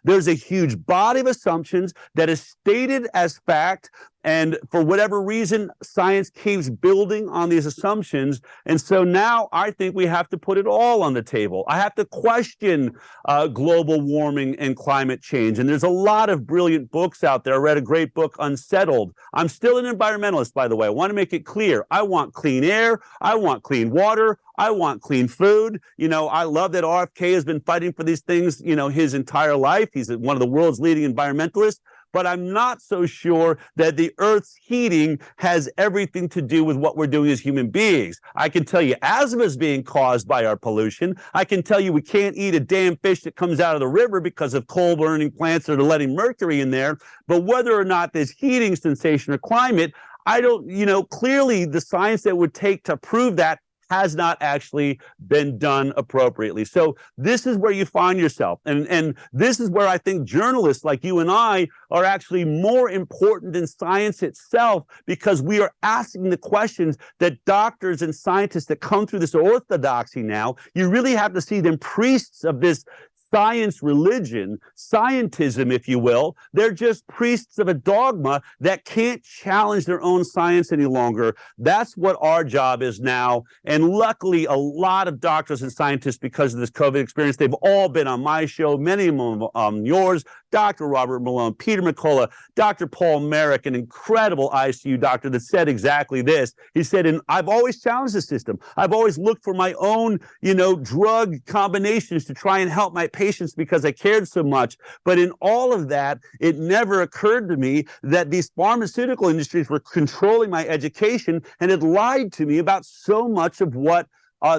There's a huge body of assumptions that is stated as fact, and for whatever reason, science keeps building on these assumptions. And so now I think we have to put it all on the table. I have to question global warming and climate change. And there's a lot of brilliant books out there. I read a great book, Unsettled. I'm still an environmentalist, by the way. I want to make it clear. I want clean air. I want clean water. I want clean food. I love that RFK has been fighting for these things, his entire life. He's one of the world's leading environmentalists. But I'm not so sure that the Earth's heating has everything to do with what we're doing as human beings. I can tell you asthma is being caused by our pollution. I can tell you we can't eat a damn fish that comes out of the river because of coal-burning plants that are letting mercury in there. But whether or not there's heating sensation or climate, I don't, clearly the science that would take to prove that has not actually been done appropriately. So this is where you find yourself. And this is where I think journalists like you and I are actually more important than science itself, because we are asking the questions that doctors and scientists that come through this orthodoxy now, you really have to see them priests of this science religion, scientism, if you will. They're just priests of a dogma that can't challenge their own science any longer. That's what our job is now. And luckily, a lot of doctors and scientists, because of this COVID experience, they've all been on my show, many of them on yours, Dr. Robert Malone, Peter McCullough, Dr. Paul Merrick, an incredible ICU doctor that said exactly this. He said, and I've always challenged the system. I've always looked for my own, drug combinations to try and help my patients because I cared so much. But in all of that, it never occurred to me that these pharmaceutical industries were controlling my education and had lied to me about so much of what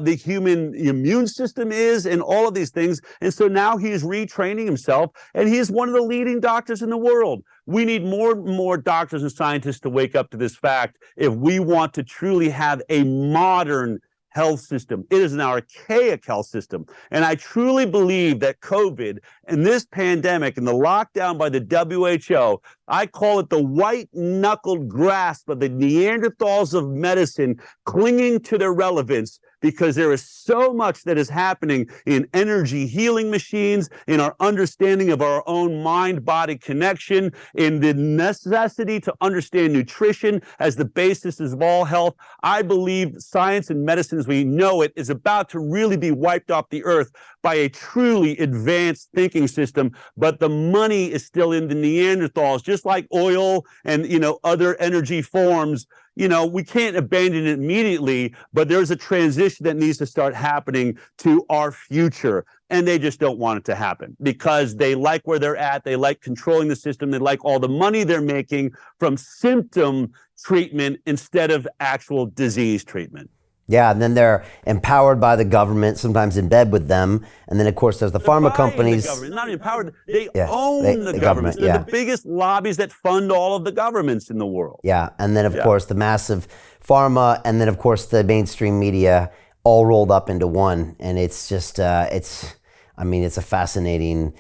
the human immune system is and all of these things. And so now he's retraining himself, and he is one of the leading doctors in the world. We need more and more doctors and scientists to wake up to this fact if we want to truly have a modern health system. It is an archaic health system. And I truly believe that COVID and this pandemic and the lockdown by the WHO, I call it the white-knuckled grasp of the Neanderthals of medicine clinging to their relevance, because there is so much that is happening in energy healing machines, in our understanding of our own mind-body connection, in the necessity to understand nutrition as the basis of all health. I believe science and medicine as we know it is about to really be wiped off the earth by a truly advanced thinking system, but the money is still in the Neanderthals, just like oil and, other energy forms. We can't abandon it immediately, but there's a transition that needs to start happening to our future. And they just don't want it to happen because they like where they're at. They like controlling the system. They like all the money they're making from symptom treatment instead of actual disease treatment. Yeah, and then they're empowered by the government, sometimes in bed with them. And then, of course, there's the pharma companies. Not empowered. They own the government. They're the biggest lobbies that fund all of the governments in the world. Yeah, and then, of course, the massive pharma, and then, of course, the mainstream media all rolled up into one. And it's just, it's a fascinating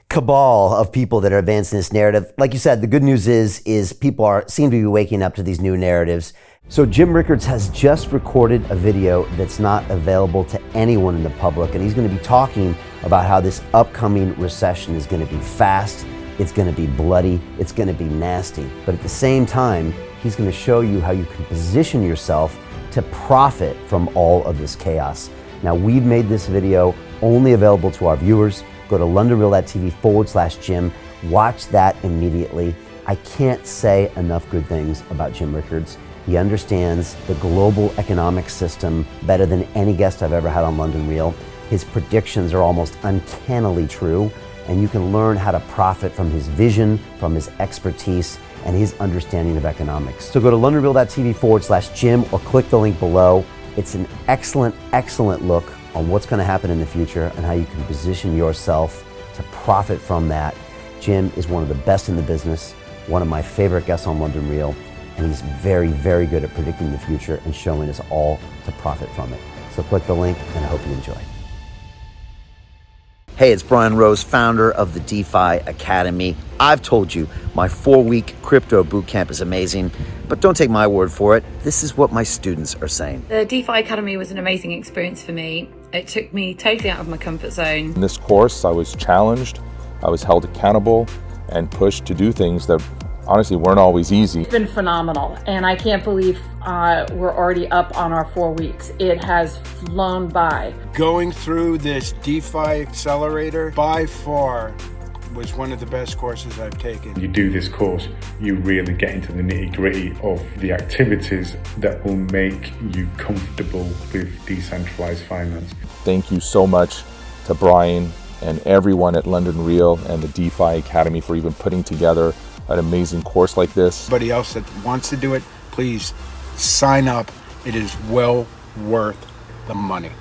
cabal of people that are advancing this narrative. Like you said, the good news is people seem to be waking up to these new narratives. So Jim Rickards has just recorded a video that's not available to anyone in the public, and he's going to be talking about how this upcoming recession is going to be fast, it's going to be bloody, it's going to be nasty. But at the same time, he's going to show you how you can position yourself to profit from all of this chaos. Now, we've made this video only available to our viewers. Go to londonreal.tv/Jim. Watch that immediately. I can't say enough good things about Jim Rickards. He understands the global economic system better than any guest I've ever had on London Real. His predictions are almost uncannily true, and you can learn how to profit from his vision, from his expertise, and his understanding of economics. So go to londonreal.tv/Jim or click the link below. It's an excellent, excellent look on what's going to happen in the future and how you can position yourself to profit from that. Jim is one of the best in the business, one of my favorite guests on London Real, and he's very, very good at predicting the future and showing us all to profit from it. So click the link, and I hope you enjoy. Hey, it's Brian Rose, founder of the DeFi Academy. I've told you my 4-week crypto bootcamp is amazing, but don't take my word for it. This is what my students are saying. The DeFi Academy was an amazing experience for me. It took me totally out of my comfort zone. In this course, I was challenged I was held accountable and pushed to do things that honestly weren't always easy. It's been phenomenal, and I can't believe we're already up on our 4 weeks. It has flown by. Going through this DeFi accelerator by far was one of the best courses I've taken. You do this course, you really get into the nitty-gritty of the activities that will make you comfortable with decentralized finance. Thank you so much to Brian and everyone at London Real and the DeFi Academy for even putting together an amazing course like this. Anybody else that wants to do it, please sign up. It is well worth the money.